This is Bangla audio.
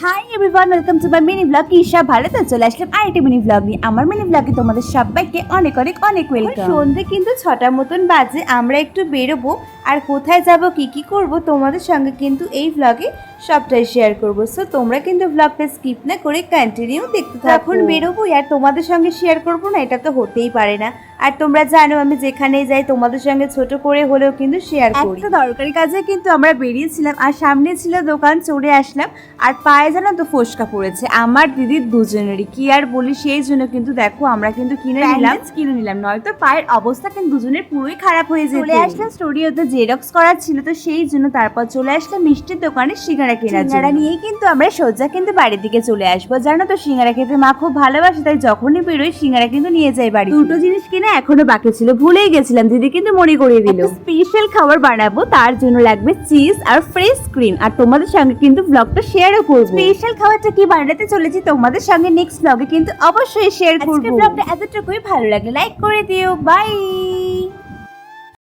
High everyone, welcome to my mini blog. Isha ভালো তো? চলে আসলাম আরেকটি মিনি ব্লগ নিয়ে। আমার মিনি ব্লগে তোমাদের সবাইকে অনেক অনেক অনেক ওয়েলকাম। সন্ধ্যে কিন্তু 6টার মতন বাজে, আমরা একটু বেরোবো আর কোথায় যাব কি কি করব তোমাদের সঙ্গে কিন্তু এই ব্লগে সবটাই শেয়ার করবো। সো তোমরা কিন্তু ব্লগটা স্কিপ না করে কন্টিনিউ দেখতে থাকো। এখন বেরোবো আর তোমাদের সঙ্গে শেয়ার করবো না, এটা তো হতেই পারে না। আর তোমরা জানো আমি যেখানেই যাই তোমাদের সঙ্গে ছোট করে হলেও কিন্তু শেয়ার করি। একটা দরকারি কাজে কিন্তু আমরা বেরিয়েছিলাম আর সামনে ছিল দোকান, চড়ে আসলাম আর পায়ে জানো তো ফোসকা পড়েছে আমার দিদির দুজনেরই। কি আর বলি, সেই জন্য কিন্তু দেখো আমরা কিন্তু কিনে নিলাম, নয়তো পায়ের অবস্থা কিন্তু দুজনের পুরোই খারাপ হয়ে যেত। চলে আসলাম স্টুডিওতে, জেরক্স করার ছিল তো সেই জন্য। তারপর চলে আসলাম মিষ্টির দোকানে সিঙ্গারা কেনার জন্য। নিয়েই কিন্তু আমরা সোজা কিন্তু বাড়ির দিকে চলে আসবো। জানো তো সিঙ্গারা খেতে মা খুব ভালোবাসে, তাই যখনই বেরোই সিঙ্গারা কিন্তু নিয়ে যাই বাড়ি। দুটো জিনিস কিনে এখনো বাকি ছিল, ভুলেই গেছিলাম, দিদি কিন্তু মনে করিয়ে দিল। স্পেশাল খাবার বানাবো, তার জন্য লাগবে চিজ আর ফ্রেশ ক্রিম, আর তোমাদের সঙ্গে কিন্তু ব্লগটা শেয়ারও করব। স্পেশাল খাবারটা কি বানাতে চলেছি তোমাদের সঙ্গে নেক্সট ব্লগে কিন্তু অবশ্যই শেয়ার করব। ব্লগটা এতটুকুই, ভালো লাগলে লাইক করে দিও। বাই।